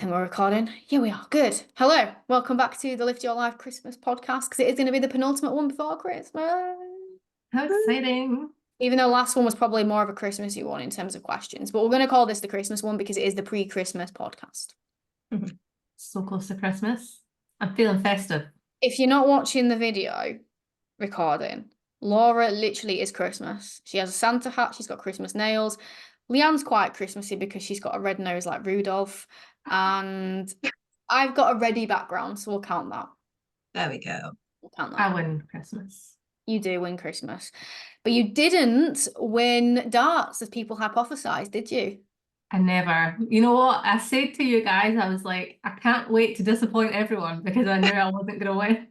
And we're recording. Yeah, we are. Good. Hello. Welcome back to the Lift Your Life Christmas podcast because it is going to be the penultimate one before Christmas. How exciting. Even though last one was probably more of a Christmassy one in terms of questions. But we're going to call this the Christmas one because it is the pre-Christmas podcast. So close to Christmas. I'm feeling festive. If you're not watching the video recording, Laura literally is Christmas. She has a Santa hat. She's got Christmas nails. Leanne's quite Christmassy because she's got a red nose like Rudolph. And I've got a ready background, so we'll count that. There we go. We'll count that. I win Christmas. You do win Christmas. But you didn't win darts, as people hypothesized, did you? I never. You know what? I said to you guys, I was like, I can't wait to disappoint everyone because I knew I wasn't going to win.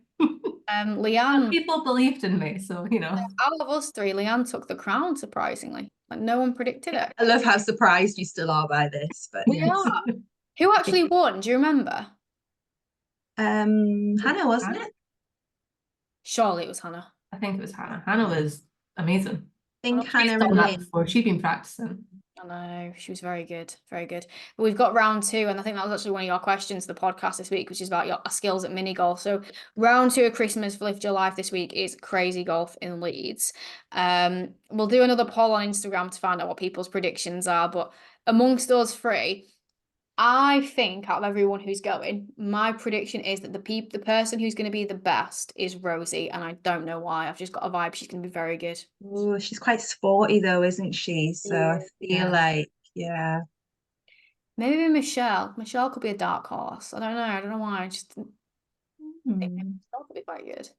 Leanne, people believed in me, so, out of us three, Leanne took the crown, surprisingly. Like, no one predicted it. I love how surprised you still are by this, but We yes. are. Who actually won? Do you remember? Hannah, wasn't it? Surely it was Hannah. I think it was Hannah. Hannah was amazing. I think Hannah Done and that Lynn. before. She'd been practicing. I know, she was very good, very good. But we've got round two, and I think that was actually one of your questions to the podcast this week, which is about your skills at mini golf. So round two of Christmas for Lift Your Life this week is crazy golf in Leeds. We'll do another poll on Instagram to find out what people's predictions are, but amongst us three, I think out of everyone who's going, my prediction is that the person who's going to be the best is Rosie, and I don't know why. I've just got a vibe she's going to be very good. Oh, she's quite sporty though, isn't she? So I feel like, yeah. Maybe Michelle. Michelle could be a dark horse. I don't know. I don't know why. I just think Michelle could be quite good.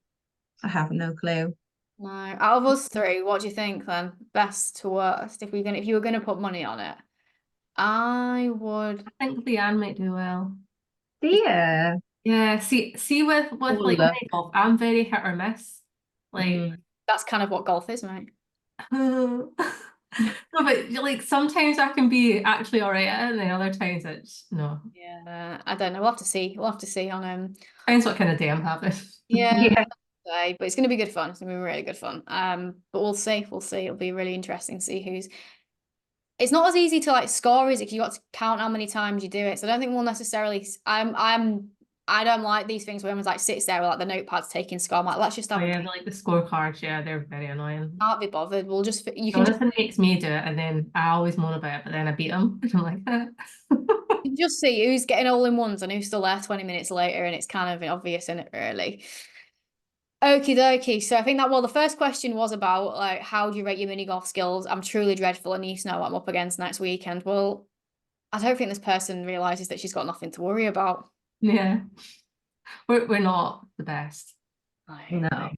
I have no clue. No. Out of us three, what do you think then? Best to worst? If you were gonna put money on it, I would. I think Leanne might do well. Yeah. Yeah, see with like love. mini golf, I'm very hit or miss. Like That's kind of what golf is, mate. no, but like sometimes I can be actually all right at it, and then other times it's no. Yeah, I don't know. We'll have to see. We'll have to see on Depends what kind of day I'm having. Yeah. But it's gonna be good fun. It's gonna be really good fun. But we'll see. We'll see. It'll be really interesting to see who's. It's not as easy to like score, is it? 'Cause you got to count how many times you do it. So I don't think we'll necessarily. I don't like these things where everyone's like sits there with like the notepads taking score. I'm like, let's just have. Oh yeah, like the scorecards. Yeah, they're very annoying. Can't be bothered. We'll just you can Jonathan makes me do it, and then I always moan about it, but then I beat him. I'm like, just see who's getting all in ones and who's still there 20 minutes later, and it's kind of obvious in it really. Okie dokie. So I think that the first question was about like how do you rate your mini golf skills? I'm truly dreadful. I need to know what I'm up against next weekend. Well, I don't think this person realizes that she's got nothing to worry about. yeah, we're not the best. No.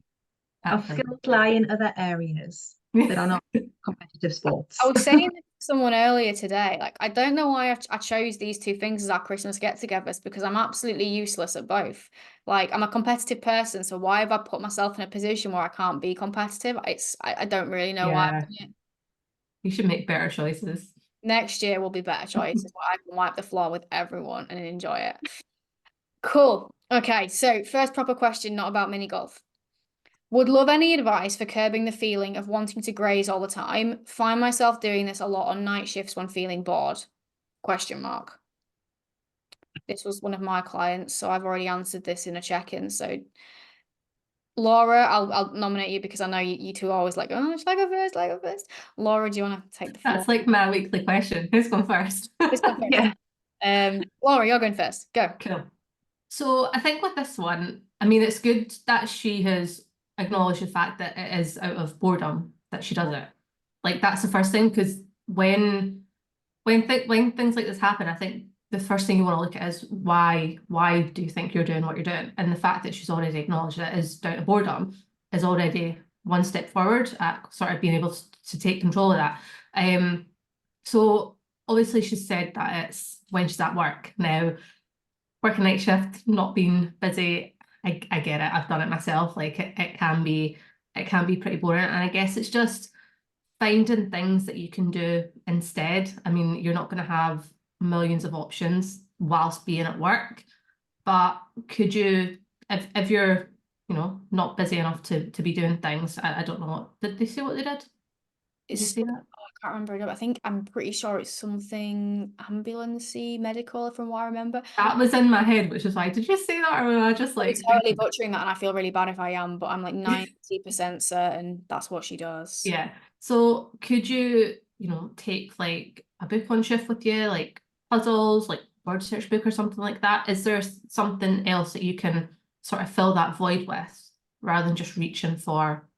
Our skills lie in other areas that are not competitive sports. I was saying to someone earlier today, like, I don't know why I chose these two things as our Christmas get-togethers because I'm absolutely useless at both. Like, I'm a competitive person, so why have I put myself in a position where I can't be competitive? I don't really know why I've done it. You should make better choices. Next year will be better choices where I can wipe the floor with everyone and enjoy it. Cool. Okay, so first proper question, not about mini golf. Would love any advice for curbing the feeling of wanting to graze all the time. Find myself doing this a lot on night shifts when feeling bored. Question mark. This was one of my clients, so I've already answered this in a check-in. So Laura, I'll nominate you because I know you two are always like, oh, should I go first? Should I go first? Laura, do you want to take the floor? That's like my weekly question. Who's going first? Who's going first? Yeah. Laura, you're going first. Go. Cool. So I think with this one, I mean, it's good that she has acknowledged the fact that it is out of boredom that she does it. Like that's the first thing, because when things like this happen, I think the first thing you want to look at is why do you think you're doing what you're doing? And the fact that she's already acknowledged that it is down to boredom is already one step forward at sort of being able to take control of that. So obviously she said that it's when she's at work. Now, working night shift, not being busy, I get it. I've done it myself. Like it can be pretty boring. And I guess it's just finding things that you can do instead. I mean, you're not going to have millions of options whilst being at work, but could you, if you're, not busy enough to be doing things, I don't know, did they say what they did? Did you say that? I can't remember. I think I'm pretty sure it's something ambulancey, medical, from what I remember. That was in my head, which is why, did you say that? Or was I just I'm like, totally butchering that, and I feel really bad if I am, but I'm like 90% certain that's what she does. yeah. So could you, you know, take like a book on shift with you, like puzzles, like word search book or something like that? Is there something else that you can sort of fill that void with rather than just reaching for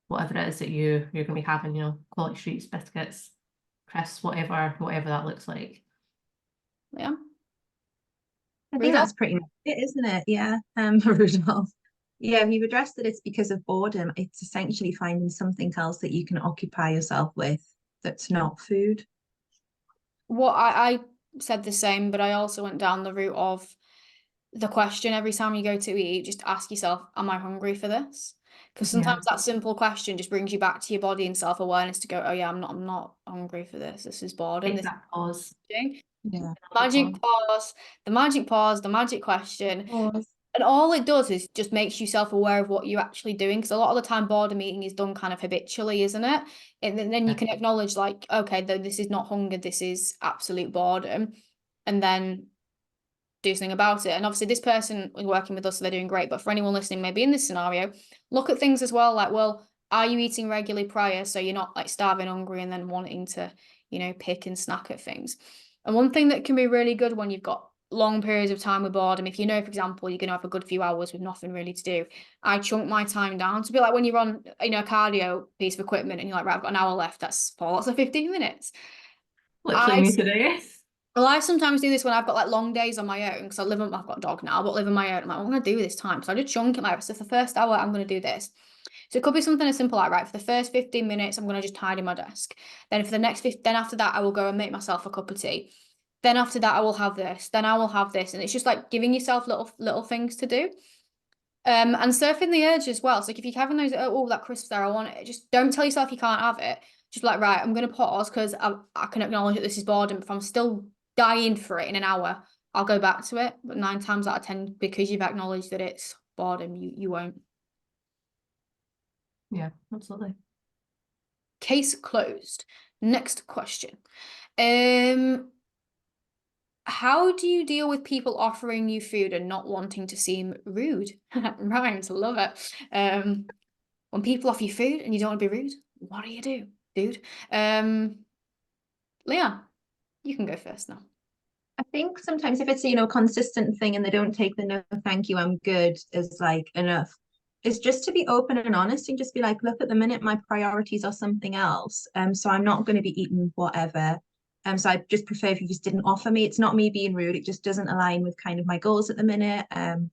whatever it is that you're going to be having, you know, quality streets, biscuits, crisps, whatever that looks like. Yeah. I think Rudolph? that's pretty much it, isn't it? Yeah. Rudolph. Yeah, we've addressed that it's because of boredom. It's essentially finding something else that you can occupy yourself with that's not food. What I said the same, but I also went down the route of the question every time you go to eat, just ask yourself, am I hungry for this? Because sometimes that simple question just brings you back to your body and self-awareness to go, oh yeah, I'm not hungry for this. This is boredom. Take This is that pause. eating. Yeah. Magic pause, the magic pause, the magic question. Pause. And all it does is just makes you self-aware of what you're actually doing. Because a lot of the time, boredom eating is done kind of habitually, isn't it? And then you can acknowledge, like, okay, though this is not hunger, this is absolute boredom, and then do something about it. And obviously, this person is working with us, so they're doing great. But for anyone listening, maybe in this scenario, look at things as well. Like, well, are you eating regularly prior, so you're not like starving, hungry, and then wanting to, pick and snack at things? And one thing that can be really good when you've got long periods of time with boredom, if you know, for example, you're going to have a good few hours with nothing really to do, I chunk my time down to be like when you're on, a cardio piece of equipment and you're like, right, I've got an hour left, that's 15 minutes. Literally me today. Well, I sometimes do this when I've got like long days on my own because I've got a dog now, but live on my own. I'm like, what am I going to do this time? So I just chunk it like, so for the first hour, I'm going to do this. So it could be something as simple like, right, for the first 15 minutes, I'm going to just tidy my desk. Then for the next 15, then after that, I will go and make myself a cup of tea. Then after that, I will have this. Then I will have this. And it's just like giving yourself little things to do. And surfing the urge as well. So like if you're having those, oh, that crisp there, I want it. Just don't tell yourself you can't have it. Just like, right, I'm going to pause because I can acknowledge that this is boredom. If I'm still dying for it in an hour, I'll go back to it. But 9 times out of 10, because you've acknowledged that it's boredom, you won't. Yeah, absolutely. Case closed. Next question. How do you deal with people offering you food and not wanting to seem rude? Rhymes, love it. When people offer you food and you don't want to be rude, what do you do, dude? Leon, you can go first now. I think sometimes if it's, a consistent thing and they don't take the no, thank you, I'm good is like enough. It's just to be open and honest and just be like, look, at the minute my priorities are something else. So I'm not going to be eating whatever. So I just prefer if you just didn't offer me. It's not me being rude. It just doesn't align with kind of my goals at the minute. And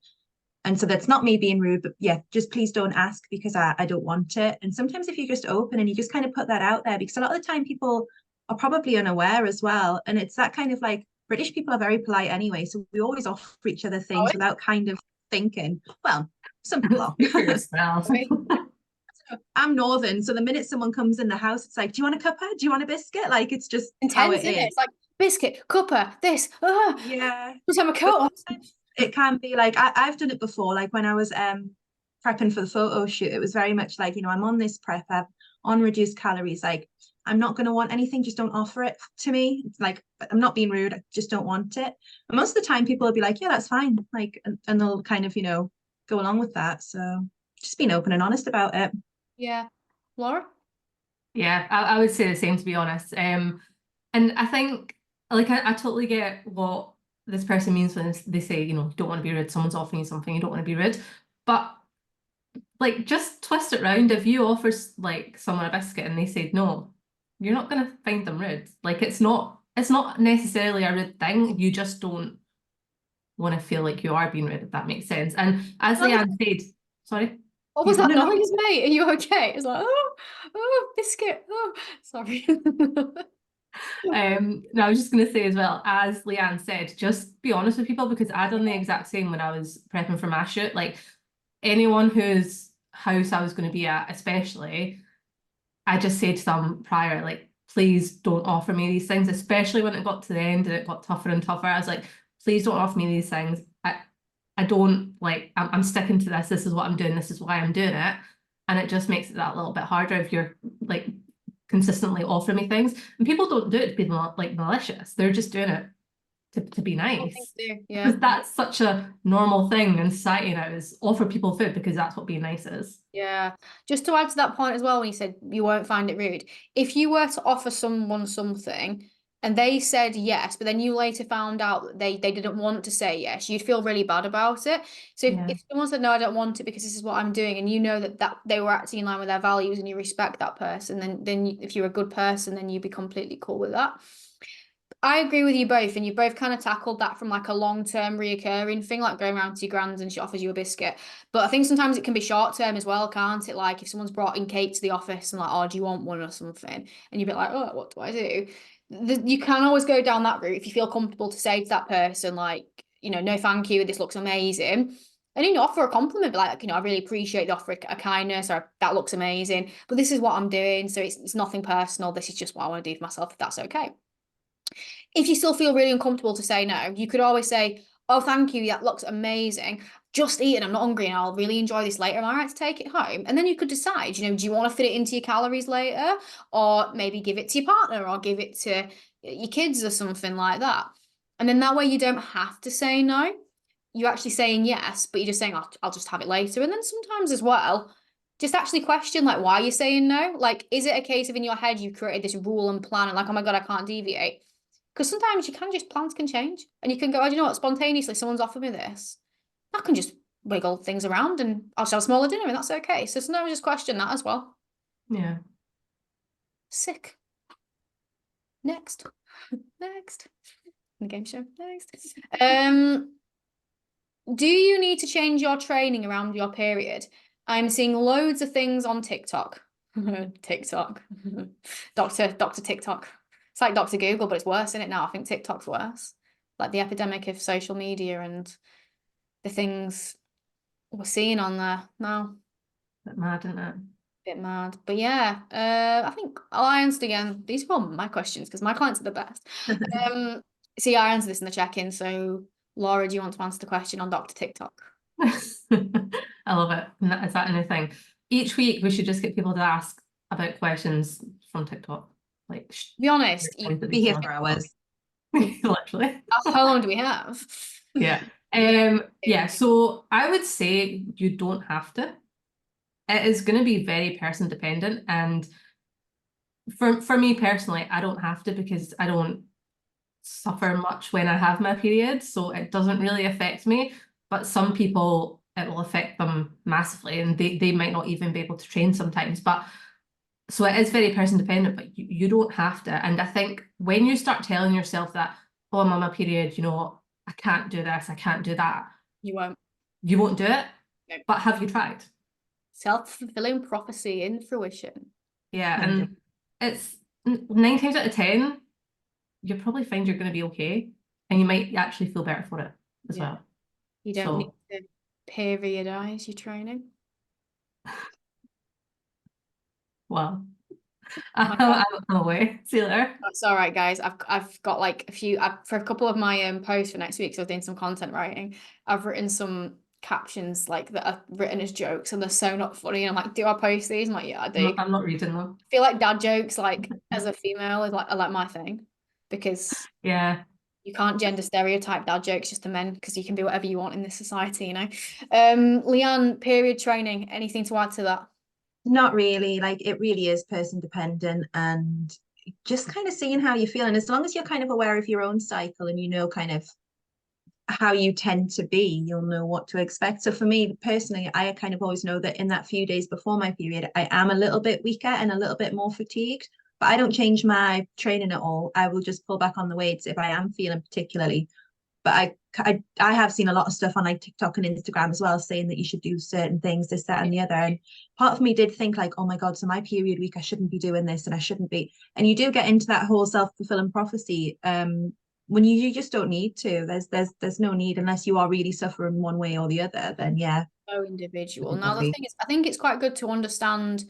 so that's not me being rude, but yeah, just please don't ask because I don't want it. And sometimes if you're just open and you just kind of put that out there, because a lot of the time people are probably unaware as well. And it's that kind of like British people are very polite anyway. So we always offer each other things without kind of thinking, well, some people are. For yourself. I'm Northern. So the minute someone comes in the house, it's like, do you want a cuppa? Do you want a biscuit? Like, it's just how Intense, it isn't it? is. It's like biscuit, cuppa, this. Yeah. Just have a coat on. It can be like I've done it before, like when I was prepping for the photo shoot, it was very much like, I'm on this prep, I'm on reduced calories, like I'm not going to want anything, just don't offer it to me. It's like, I'm not being rude, I just don't want it. And most of the time people will be like, yeah, that's fine, like, and they'll kind of, go along with that. So just being open and honest about it. Yeah. Laura? Yeah, I would say the same, to be honest. And I think, like, I totally get what this person means when they say, don't want to be rude. Someone's offering you something, you don't want to be rude. But, like, just twist it around. If you offer, like, someone a biscuit and they said no, you're not going to find them rude. Like, it's not necessarily a rude thing. You just don't want to feel like you are being rude, if that makes sense. And as Leanne said, sorry? What was that noise, mate? Are you okay? It's like, biscuit. Oh, sorry. No, I was just going to say as well, as Leanne said, just be honest with people, because I done the exact same when I was prepping for my shoot. Like, anyone whose house I was going to be at, especially, I just said to them prior, like, please don't offer me these things, especially when it got to the end and it got tougher and tougher. I was like, please don't offer me these things. I don't, like, I'm sticking to this. This is what I'm doing. This is why I'm doing it. And it just makes it that little bit harder if you're, like, consistently offering me things. And people don't do it to be like malicious. They're just doing it to be nice. Yeah. Because that's such a normal thing in society now, is offer people food because that's what being nice is. Yeah. Just to add to that point as well, when you said you won't find it rude, if you were to offer someone something and they said yes, but then you later found out that they didn't want to say yes, you'd feel really bad about it. So if someone said, no, I don't want it because this is what I'm doing, and you know that they were acting in line with their values and you respect that person, then if you're a good person, then you'd be completely cool with that. I agree with you both, and you both kind of tackled that from like a long-term reoccurring thing, like going around to your grand's and she offers you a biscuit. But I think sometimes it can be short-term as well, can't it? Like if someone's brought in cake to the office and like, oh, do you want one or something? And you'd be like, oh, what do I do? You can always go down that route if you feel comfortable to say to that person, like, no, thank you, this looks amazing. And offer a compliment, like, I really appreciate the offer a kindness, or that looks amazing, but this is what I'm doing, so it's nothing personal. This is just what I want to do for myself, if that's okay. If you still feel really uncomfortable to say no, you could always say, oh, thank you, that looks amazing. Just eat it, I'm not hungry and I'll really enjoy this later. Am I right to take it home? And then you could decide, do you want to fit it into your calories later? Or maybe give it to your partner or give it to your kids or something like that. And then that way you don't have to say no. You're actually saying yes, but you're just saying, I'll just have it later. And then sometimes as well, just actually question like why you're saying no. Like, is it a case of in your head you created this rule and plan and like, oh my God, I can't deviate? Because sometimes plans can change and you can go, oh, you know what, spontaneously someone's offered me this. I can just wiggle things around and I'll just have a smaller dinner and that's okay. So sometimes just question that as well. Yeah. Sick. Next. Next. The game show. Next. Do you need to change your training around your period? I'm seeing loads of things on TikTok. TikTok. Dr. TikTok. It's like Dr. Google, but it's worse, isn't it now? I think TikTok's worse. Like the epidemic of social media and the things we're seeing on there now. Bit mad, isn't it? Bit mad. But yeah, I think I'll answer again. These are all my questions because my clients are the best. See, I answered this in the check-in. So Laura, do you want to answer the question on Dr. TikTok? I love it. Is that anything? Each week we should just get people to ask about questions from TikTok. Like, to be honest, you be here for hours. Literally. How long do we have? Yeah. Yeah, so I would say you don't have to. It is going to be very person dependent, and for me personally, I don't have to because I don't suffer much when I have my period, so it doesn't really affect me. But some people, it will affect them massively, and they might not even be able to train sometimes. But so it is very person dependent, but you don't have to. And I think when you start telling yourself that, oh, I'm on my period, I can't do this, I can't do that, You won't. You won't do it. No. But have you tried? Self-fulfilling prophecy in fruition. Yeah, and it's 9 times out of 10, you'll probably find you're going to be okay, and you might actually feel better for it as well. You don't need to periodize your training. Well, I'm away. See you later. That's all right, guys. I've got like a few for a couple of my posts for next week. So I was doing some content writing. I've written some captions like that are written as jokes, and they're so not funny. And I'm like, do I post these? I'm like, yeah, I do. I'm not reading them. I feel like dad jokes, like as a female, is like my thing, because you can't gender stereotype dad jokes just to men, because you can be whatever you want in this society, Leanne, period training, anything to add to that? Not really. Like, it really is person dependent, and just kind of seeing how you feel. And as long as you're kind of aware of your own cycle and kind of how you tend to be, you'll know what to expect. So for me personally, I kind of always know that in that few days before my period, I am a little bit weaker and a little bit more fatigued, but I don't change my training at all. I will just pull back on the weights if I am feeling particularly. But I have seen a lot of stuff on like TikTok and Instagram as well, saying that you should do certain things, this, that, and the other. And part of me did think like, oh my God, so my period week, I shouldn't be doing this and I shouldn't be. And you do get into that whole self-fulfilling prophecy when you just don't need to. There's no need unless you are really suffering one way or the other. Then yeah. So individual. Now the thing is, I think it's quite good to understand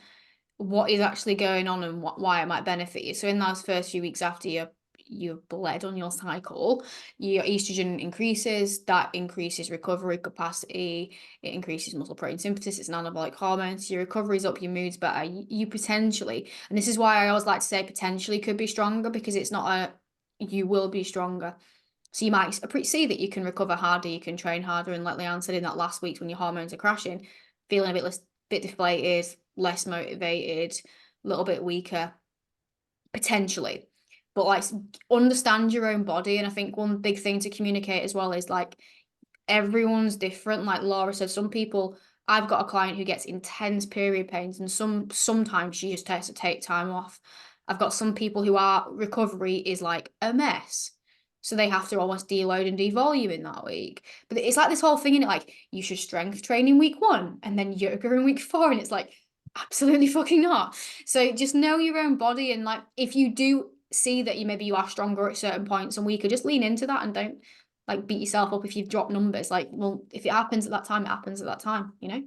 what is actually going on and why it might benefit you. So in those first few weeks after your your blood on your cycle, your estrogen increases, that increases recovery capacity, it increases muscle protein synthesis, it's an anabolic hormone, so your recovery's up, your mood's better, you potentially, and this is why I always like to say potentially could be stronger, because it's not a you will be stronger. So you might see that you can recover harder, you can train harder, and like Leanne said in that last week when your hormones are crashing, feeling a bit less, bit deflated, less motivated, a little bit weaker, potentially. But like understand your own body. And I think one big thing to communicate as well is like everyone's different. Like Laura said, some people, I've got a client who gets intense period pains, and sometimes she just has to take time off. I've got some people who are recovery is like a mess. So they have to almost deload and devolume in that week. But it's like this whole thing in it, like you should strength train in week 1 and then yoga in week 4. And it's like, absolutely fucking not. So just know your own body, and like if you do see that you are stronger at certain points and we could just lean into that and don't like beat yourself up if you've dropped numbers. Like, well, if it happens at that time, it happens at that time, you know?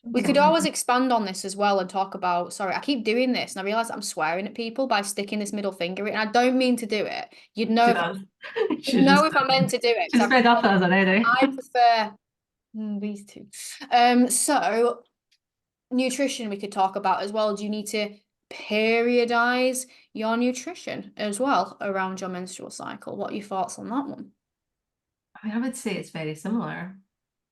We could always expand on this as well and talk about, sorry, I keep doing this and I realize I'm swearing at people by sticking this middle finger in. I don't mean to do it. You'd know She if, does. you'd know if I meant to do it. She's fed up as already. I prefer these two. So nutrition we could talk about as well. Do you need to periodize your nutrition as well around your menstrual cycle? What are your thoughts on that one? I mean, I would say it's very similar.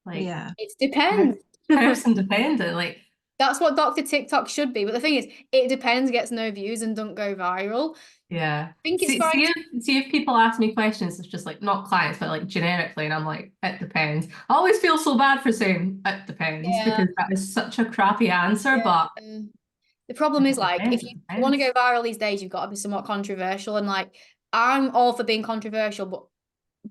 Like, Yeah. It depends. person dependent. Like, That's what Dr. TikTok should be. But the thing is, it depends, gets no views and don't go viral. yeah. I think it's fine. See if people ask me questions, it's just like not clients, but like generically, and I'm like, it depends. I always feel so bad for saying it depends because that is such a crappy answer, but The problem is like depends, if you want to go viral these days, you've got to be somewhat controversial. And like I'm all for being controversial,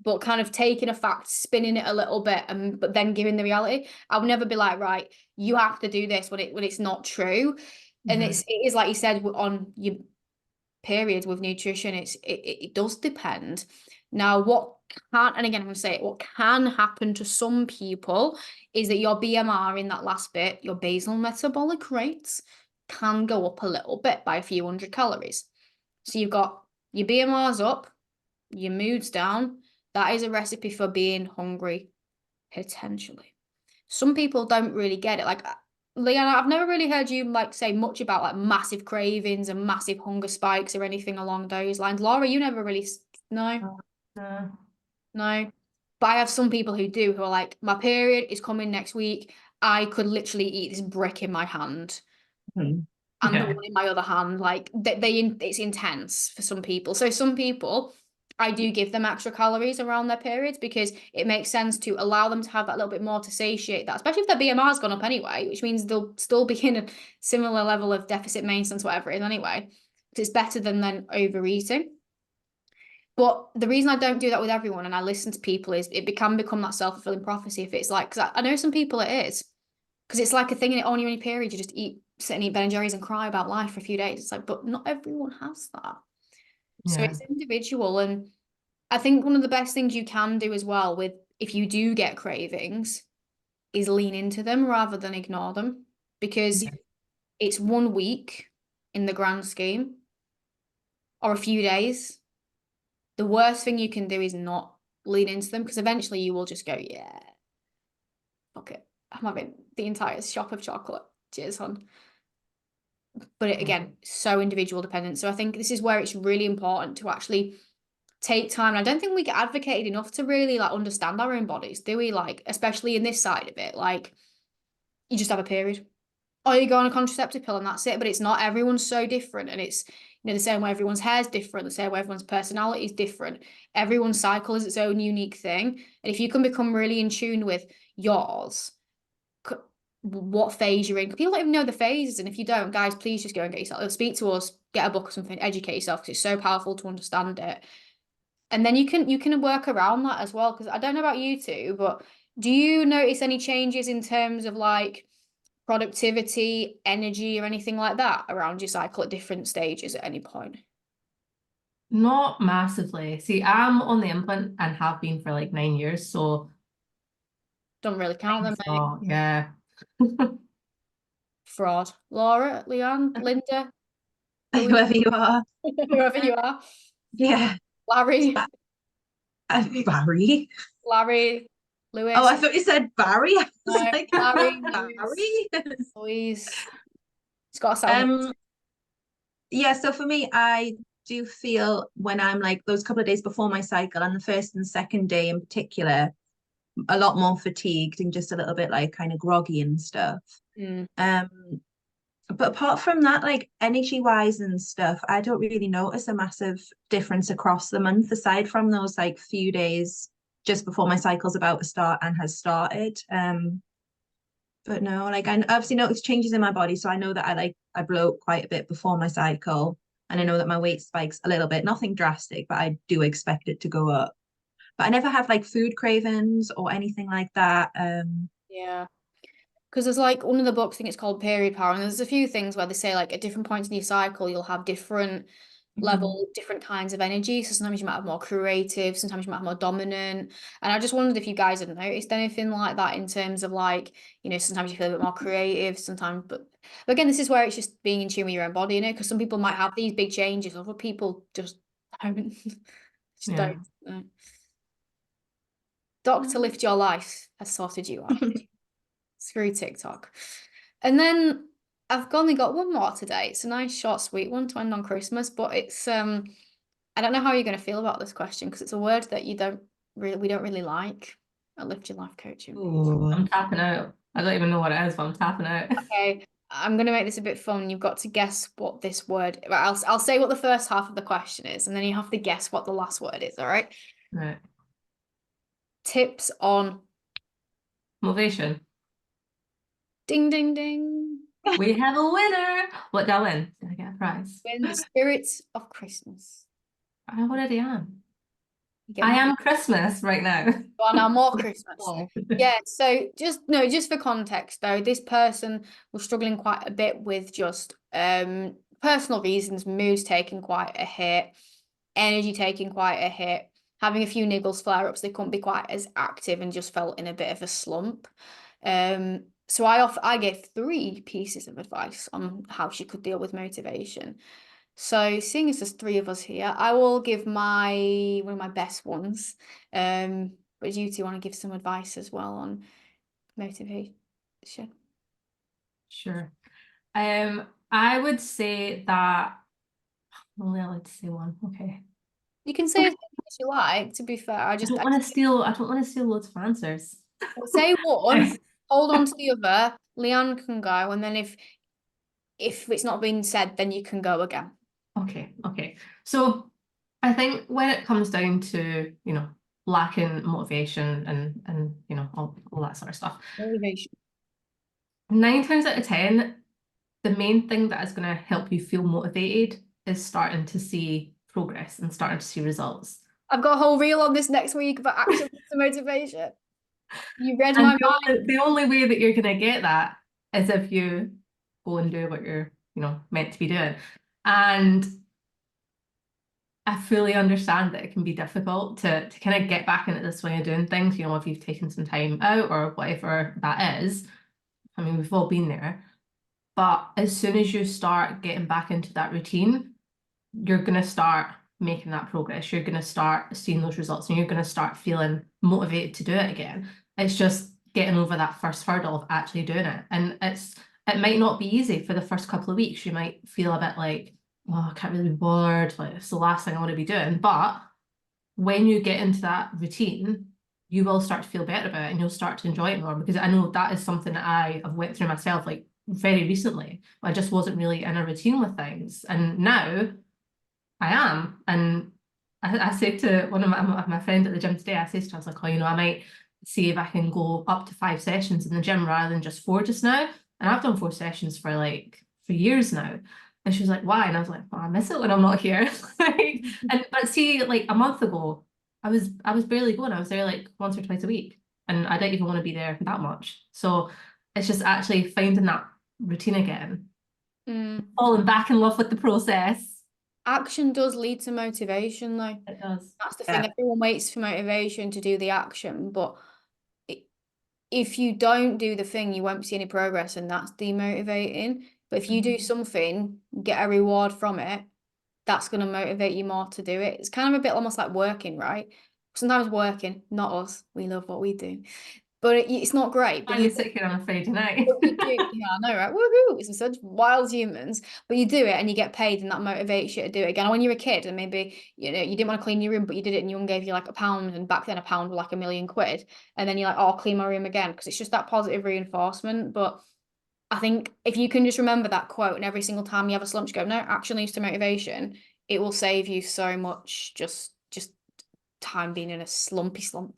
but kind of taking a fact, spinning it a little bit, and but then giving the reality. I would never be like, right, you have to do this when it's not true. And it is like you said on your periods with nutrition, it does depend. Now, what can, and again, I'm going to say it, what can happen to some people is that your BMR in that last bit, your basal metabolic rates can go up a little bit by a few hundred calories. So you've got your BMR's up, your mood's down. That is a recipe for being hungry, potentially. Some people don't really get it. Like Leanna, I've never really heard you like say much about like massive cravings and massive hunger spikes or anything along those lines. Laura, you never really no. No. But I have some people who do who are like, my period is coming next week. I could literally eat this brick in my hand and the one in my other hand. Like it's intense for some people. So some people, I do give them extra calories around their periods because it makes sense to allow them to have that little bit more to satiate that, especially if their BMR's gone up anyway, which means they'll still be in a similar level of deficit maintenance, whatever it is anyway. It's better than then overeating. But the reason I don't do that with everyone and I listen to people is it can become that self-fulfilling prophecy if it's like, because I know some people it is, because it's like a thing in it, only any period, you just sit and eat Ben and Jerry's and cry about life for a few days. It's like, but not everyone has that. So it's individual. And I think one of the best things you can do as well with, if you do get cravings, is lean into them rather than ignore them, because it's 1 week in the grand scheme or a few days. The worst thing you can do is not lean into them, because eventually you will just go, yeah, fuck it. I'm having the entire shop of chocolate. Cheers, hon. But again, so individual dependent. So I think this is where it's really important to actually take time. And I don't think we get advocated enough to really like understand our own bodies, do we? Like, especially in this side of it, like you just have a period. Or you go on a contraceptive pill and that's it. But it's not, everyone's so different. And it's, the same way everyone's hair is different, the same way everyone's personality is different. Everyone's cycle is its own unique thing. And if you can become really in tune with yours, what phase you're in, people don't even know the phases. And if you don't, guys, please just go and get yourself, speak to us, get a book or something, educate yourself, because it's so powerful to understand it. And then you can work around that as well. Because I don't know about you two, but do you notice any changes in terms of like productivity, energy, or anything like that around your cycle at different stages at any point? Not massively. See, I'm on the implant and have been for like 9 years, so Don't really count them. oh, yeah. Fraud. Laura, Leanne, Linda? whoever you are. whoever you are. Yeah. Larry, Barry. Larry, Oh, Lewis, I thought you said Barry. I was no, like, Larry, Lewis, Barry. Louise. It's got to sound. Um, yeah, so for me, I do feel when I'm like those couple of days before my cycle and the first and second day in particular, a lot more fatigued and just a little bit like kind of groggy and stuff. Mm. Um, but apart from that, like energy wise and stuff, I don't really notice a massive difference across the month aside from those like few days just before my cycle's about to start and has started. But no, like I obviously notice changes in my body, so I know that I bloat quite a bit before my cycle, and I know that my weight spikes a little bit. Nothing drastic, but I do expect it to go up. But I never have like food cravings or anything like that. Yeah. Because there's like one of the books, I think it's called Period Power, and there's a few things where they say like at different points in your cycle, you'll have different level, different kinds of energy. So sometimes you might have more creative, sometimes you might have more dominant. And I just wondered if you guys had noticed anything like that in terms of like, sometimes you feel a bit more creative, sometimes, but again, this is where it's just being in tune with your own body, because some people might have these big changes, other people just don't, just Yeah. don't. No. Doctor Lift Your Life has sorted you out. Screw TikTok. And then I've only got one more today. It's a nice short sweet one to end on Christmas, but it's I don't know how you're going to feel about this question because it's a word that we don't really like at Lift Your Life Coaching. Oh, I'm tapping out. I don't even know what it is, but I'm tapping out. Okay, I'm going to make this a bit fun. You've got to guess what this word. I'll say what the first half of the question is, and then you have to guess what the last word is. All right. Right. Tips on Motivation. ding ding ding. We have a winner. What did I win? Did I get a prize? Win the spirits of Christmas. I already am. You get I more. am Christmas right now. Well, now more Christmas. oh. Yeah, so just for context though, this person was struggling quite a bit with just personal reasons, moods taking quite a hit, energy taking quite a hit, having a few niggles, flare-ups, they couldn't be quite as active and just felt in a bit of a slump. So I gave 3 pieces of advice on how she could deal with motivation. So seeing as there's 3 of us here, I will give one of my best ones. But you two want to give some advice as well on motivation? Sure. I would say that I'm only allowed to say one. Okay. You can say as many as you like, to be fair. I don't want to steal. I don't want to steal loads of answers. say one, hold on to the other. Leanne can go, and then if it's not been said, then you can go again. Okay. Okay. So I think when it comes down to, lacking motivation and all that sort of stuff, Motivation. 9 times out of 10, the main thing that is going to help you feel motivated is starting to see progress and starting to see results. I've got a whole reel on this next week about action to motivation. You read And my mind. the only way that you're going to get that is if you go and do what you're, meant to be doing. And I fully understand that it can be difficult to kind of get back into this way of doing things, if you've taken some time out or whatever that is. I mean, we've all been there. But as soon as you start getting back into that routine, you're going to start making that progress. You're going to start seeing those results and you're going to start feeling motivated to do it again. It's just getting over that first hurdle of actually doing it. And it might not be easy for the first couple of weeks. You might feel a bit like, oh, I can't really be bored. Like, it's the last thing I want to be doing. But when you get into that routine, you will start to feel better about it and you'll start to enjoy it more, because I know that is something that I have went through myself like very recently. I just wasn't really in a routine with things. And now I am. And I said to one of my friends at the gym today, I said to her, I was like, oh, I might see if I can go up to 5 sessions in the gym rather than just 4 just now. And I've done 4 sessions for years now. And she was like, why? And I was like, well, I miss it when I'm not here. But see, like a month ago, I was barely going. I was there like once or twice a week. And I didn't even want to be there that much. So it's just actually finding that routine again. Falling back in love with the process. Action does lead to motivation, though. It does. That's the thing. Everyone waits for motivation to do the action, but if you don't do the thing, you won't see any progress, and that's demotivating. But if you do something, get a reward from it, that's going to motivate you more to do it. It's kind of a bit almost like working, right? Sometimes working, not us. We love what we do. But it's not great. But I would sit here on a Friday night. you do, yeah, I know, right? Woohoo! It's such wild humans. But you do it and you get paid, and that motivates you to do it again. And when you're a kid, and maybe you didn't want to clean your room, but you did it, and your mum gave you like £1, and back then £1 was like £1,000,000. And then you're like, oh, I'll clean my room again, because it's just that positive reinforcement. But I think if you can just remember that quote, and every single time you have a slump, you go, no, action leads to motivation, it will save you so much just time being in a slumpy slump.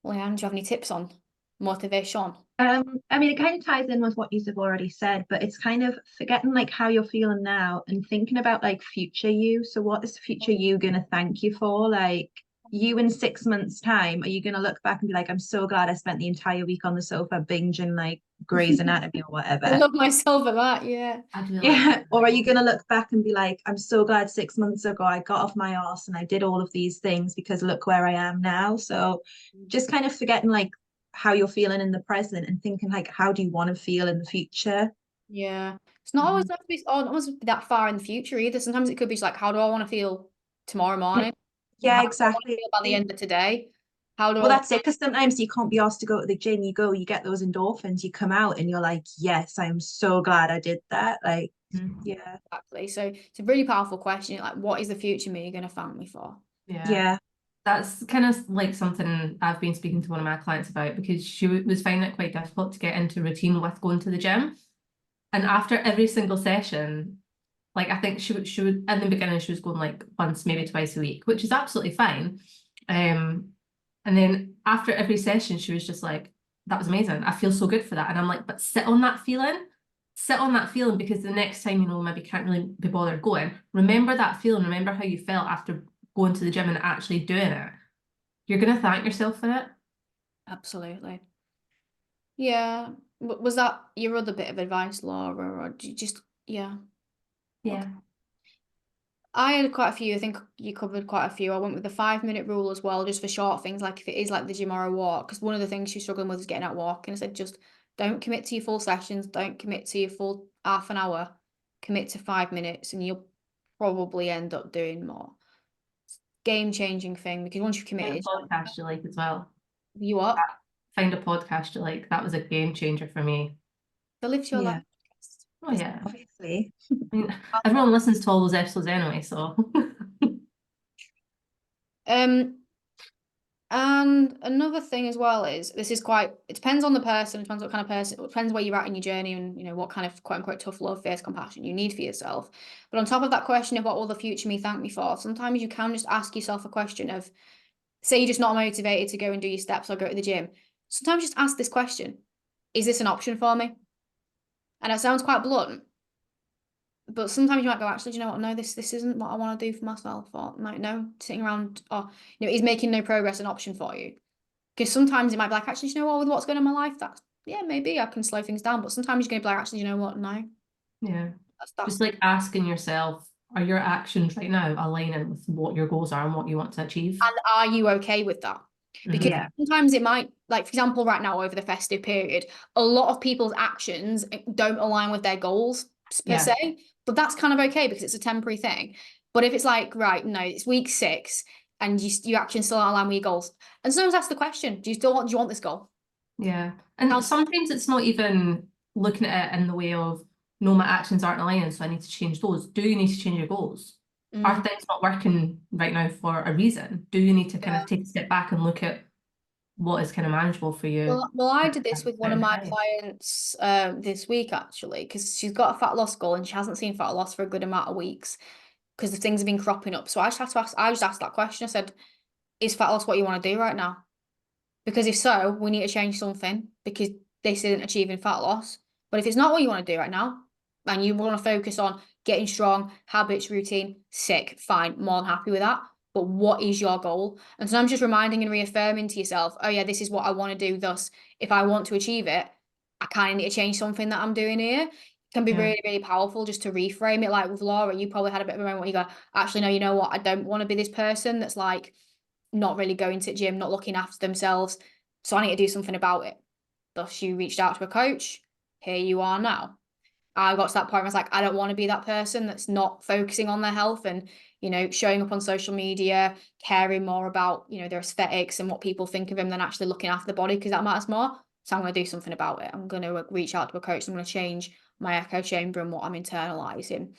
Leanne, do you have any tips on motivation? I mean, it kind of ties in with what you've already said, but it's kind of forgetting like how you're feeling now and thinking about like future you. So what is future you gonna thank you for? Like you in 6 months' time, are you gonna look back and be like, I'm so glad I spent the entire week on the sofa binging like Grey's Anatomy or I whatever? love myself at that, yeah. I do like Yeah. Or are you gonna look back and be like, I'm so glad 6 months ago I got off my arse and I did all of these things because look where I am now. So just kind of forgetting like how you're feeling in the present and thinking like how do you want to feel in the future. Yeah. It's not always have to be not always that far in the future either. Sometimes it could be just like, how do I want to feel tomorrow morning? Or how Yeah, do I want to exactly. feel by the end of today? How do I Well, want that's it, because sometimes you can't be asked to go to the gym. You go, you get those endorphins, you come out and you're like, yes, I'm so glad I did that. Like, yeah. exactly? So it's a really powerful question. Like, what is the future me going to thank me for? Yeah. That's kind of like something I've been speaking to one of my clients about, because she was finding it quite difficult to get into routine with going to the gym. And after every single session, like I think she would in the beginning she was going like once, maybe twice a week, which is absolutely fine. And then after every session, she was just like, that was amazing. I feel so good for that. And I'm like, but sit on that feeling. Sit on that feeling, because the next time, maybe can't really be bothered going. Remember that feeling. Remember how you felt after going to the gym and actually doing it. You're gonna thank yourself for it. Absolutely. Yeah. Was that your other bit of advice, Laura, or do you just yeah? Yeah. I had quite a few. I think you covered quite a few. I went with the 5-minute rule as well, just for short things, like if it is like the gym or a walk. Because one of the things she's struggling with is getting out walking. I said, just don't commit to your full sessions. Don't commit to your full half an hour. Commit to 5 minutes, and you'll probably end up doing more. Game changing thing, because once you've Find a committed, podcast you like as well. you up. Find a podcast you like. That was a game changer for me. The Lift Your Yeah. Life. Oh yeah. Obviously. I mean, everyone listens to all those episodes anyway, so And another thing as well is this is quite, it depends on the person, it depends what kind of person, it depends where you're at in your journey, and what kind of quote unquote tough love, fierce compassion you need for yourself. But on top of that question of what will the future me thank me for, sometimes you can just ask yourself a question of, say you're just not motivated to go and do your steps or go to the gym. Sometimes just ask this question: is this an option for me? And it sounds quite blunt, but sometimes you might go, actually, do you know what? No, this isn't what I want to do for myself. Or no, sitting around, or is making no progress an option for you? Because sometimes it might be like, actually, you know what, with what's going on in my life, that's maybe I can slow things down. But sometimes you're going to be like, actually, you know what, no. yeah. That's Just like asking yourself, are your actions right now aligning with what your goals are and what you want to achieve? and are you okay with that? Because Yeah. sometimes it might, like, for example, right now over the festive period, a lot of people's actions don't align with their goals per se, but that's kind of okay because it's a temporary thing. But if it's like, right, no, it's week 6 and your actions still aren't aligned with your goals, and sometimes that's the question: do you want this goal? Yeah. And sometimes it's not even looking at it in the way of, no, my actions aren't aligning, so I need to change those. Do you need to change your goals? Are things not working right now for a reason? Do you need to kind of take a step back and look at what is kind of manageable for you? Well, I did this with one of my clients this week, actually, because she's got a fat loss goal and she hasn't seen fat loss for a good amount of weeks because the things have been cropping up. So I just had to ask, I just asked that question. I said, is fat loss what you want to do right now? Because if so, we need to change something, because this isn't achieving fat loss. But if it's not what you want to do right now, and you want to focus on getting strong, habits, routine, sick, fine, more than happy with that. But what is your goal? And so I'm just reminding and reaffirming to yourself, oh yeah, this is what I want to do. Thus, if I want to achieve it, I kind of need to change something that I'm doing here. It can be really, really powerful just to reframe it. Like with Laura, you probably had a bit of a moment where you go, actually, no, you know what? I don't want to be this person that's like not really going to the gym, not looking after themselves. So I need to do something about it. Thus, you reached out to a coach. Here you are now. I got to that point where I was like, I don't want to be that person that's not focusing on their health and, you know, showing up on social media, caring more about, you know, their aesthetics and what people think of them than actually looking after the body, because that matters more. So I'm going to do something about it. I'm going to reach out to a coach. I'm going to change my echo chamber and what I'm internalizing.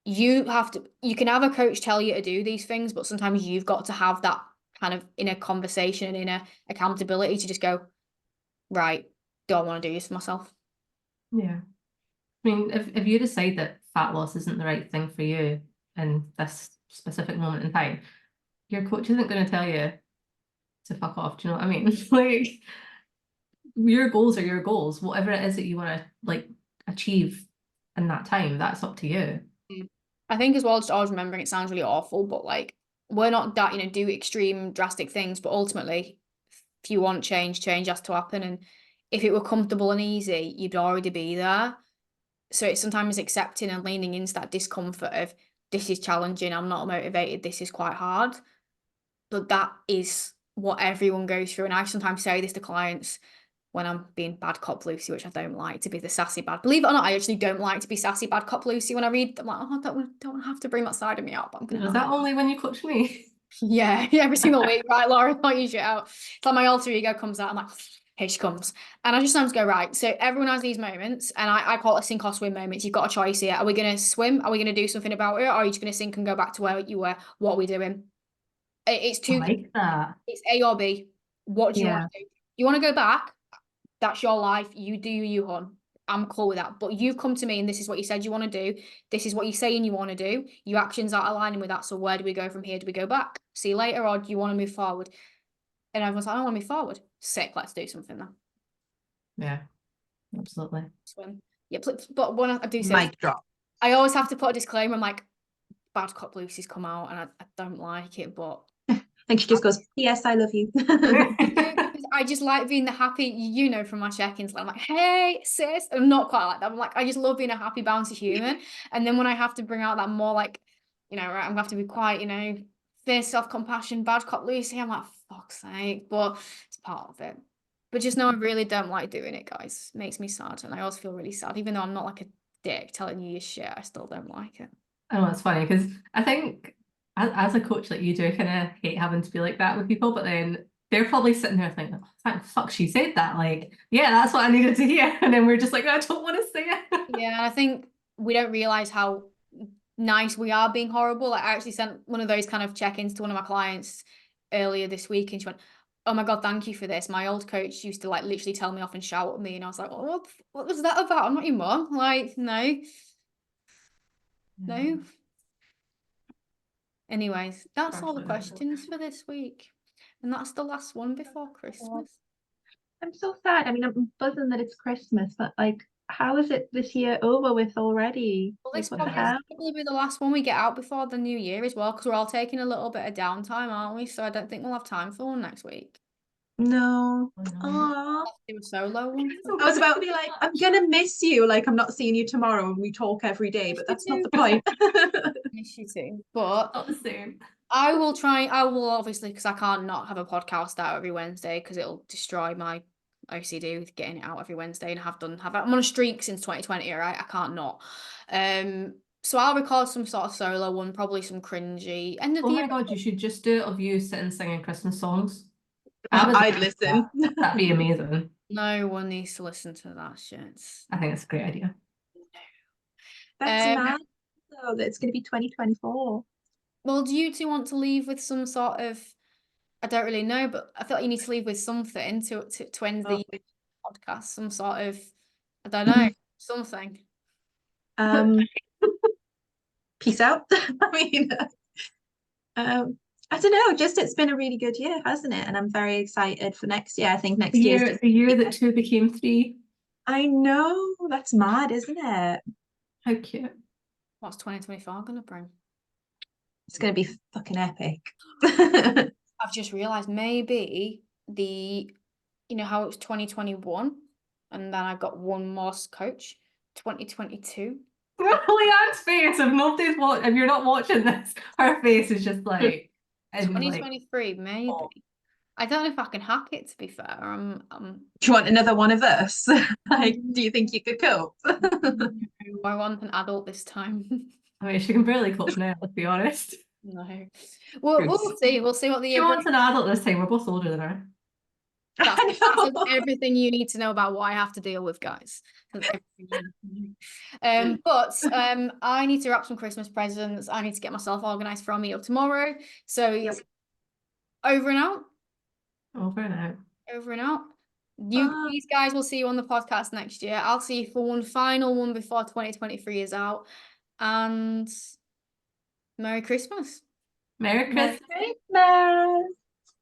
You can have a coach tell you to do these things, but sometimes you've got to have that kind of inner conversation and inner accountability to just go, right, don't want to do this for myself. Yeah. I mean, if you decide that fat loss isn't the right thing for you in this specific moment in time, your coach isn't going to tell you to fuck off. Do you know what I mean? Like, your goals are your goals. Whatever it is that you want to like achieve in that time, that's up to you. I think as well, just always remembering it sounds really awful, but like we're not that, you know, do extreme drastic things, but ultimately if you want change, change has to happen. And if it were comfortable and easy, you'd already be there. So it's sometimes accepting and leaning into that discomfort of this is challenging, I'm not motivated, this is quite hard. But that is what everyone goes through. And I sometimes say this to clients when I'm being bad cop Lucy, which I don't like to be the sassy bad. Believe it or not, I actually don't like to be sassy bad cop Lucy when I read. I'm like, oh, I don't have to bring that side of me out, but I'm gonna. Was that only when you coach me? Yeah, every single week, right, Laura? Not you shit out. It's like my alter ego comes out. I'm like, here she comes, and I just sometimes go right. So everyone has these moments, and I call it sink or swim moments. You've got a choice here. Are we gonna swim? Are we gonna do something about it? Or are you just gonna sink and go back to where you were? What are we doing? It's I two. like that. It's A or B. What do you want Yeah. to do? You want to go back? That's your life. You do you, hon. I'm cool with that. But you've come to me and this is what you said you want to do. This is what you're saying you want to do. Your actions aren't aligning with that. So where do we go from here? Do we go back? See you later, or do you want to move forward? And everyone's like, I don't want to move forward. Sick, let's do something then. Yeah, absolutely. Swim. Yeah, but when I do say Mic drop. I always have to put a disclaimer. I'm like, bad cop Lucy's come out and I don't like it, but I think she just goes, yes, I love you. because I just like being the happy, you know, from my check-ins. I'm like, hey, sis. I'm not quite like that. I'm like, I just love being a happy, bouncy human. And then when I have to bring out that more like, you know, right, I'm gonna have to be quite, you know, fierce self-compassion, bad cop Lucy. I'm like, fuck's sake. But it's part of it. But just know I really don't like doing it, guys. It makes me sad. And I always feel really sad. Even though I'm not like a dick telling you your shit, I still don't like it. I know it's funny because I think as a coach, like you do, kind of hate having to be like that with people, but then they're probably sitting there thinking, oh, thank fuck she said that. Like, yeah, that's what I needed to hear. And then we're just like, I don't want to say it. Yeah, I think we don't realize how nice we are being horrible. Like, I actually sent one of those kind of check-ins to one of my clients earlier this week, and she went, "Oh my God, thank you for this. My old coach used to like literally tell me off and shout at me," and I was like, "Oh, what was that about? I'm not your mum." Like, no, no. Anyways, that's all the questions for this week, and that's the last one before Christmas. I'm so sad. I mean, I'm buzzing that it's Christmas, but like, how is it this year over with already? Well, Like, this what the podcast hell? will probably be the last one we get out before the new year as well, because we're all taking a little bit of downtime, aren't we? So I don't think we'll have time for one next week. No. I know. Aw. Let's do a solo one. I was about to be like, I'm gonna miss you. Like, I'm not seeing you tomorrow and we talk every day, but that's not the point. Miss you too. But Not the same. I will obviously, because I can't not have a podcast out every Wednesday because it'll destroy my OCD with getting it out every Wednesday, and I'm on a streak since 2020, all right? I can't not. So I'll record some sort of solo one, probably some cringy end of Oh the my year. God, you should just do it of you sitting singing Christmas songs. I would I'd love listen. that. That'd be amazing. No one needs to listen to that shit. I think it's a great idea. That's Um, mad though, that it's gonna be 2024. well, do you two want to leave with some sort of, I don't really know, but I feel like you need to leave with something to end the podcast, some sort of, I don't know, something. Um, peace out. I mean, I don't know, just it's been a really good year, hasn't it? And I'm very excited for next year. I think next year The year that 2 became 3. I know, that's mad, isn't it? How cute. What's 2024 gonna bring? It's gonna be fucking epic. I've just realized maybe you know how it was 2021 and then I got one more coach, 2022. Leanne's face, if you're not watching this, her face is just like, and like, 2023, maybe. oh. I don't know if I can hack it, to be fair. Do you want another one of us? Like, do you think you could cope? I want an adult this time. I mean, she can barely cope now, let's be honest. No. We'll see. We'll see what the She year wants brings. an adult this time. We're both older than her. That's everything you need to know about what I have to deal with, guys. That's everything you need to know. But I need to wrap some Christmas presents. I need to get myself organized for our meal tomorrow. So it's over and out. Over and out. Over and out. These guys will see you on the podcast next year. I'll see you for one final one before 2023 is out. And Merry Christmas. Merry Christmas. Christmas.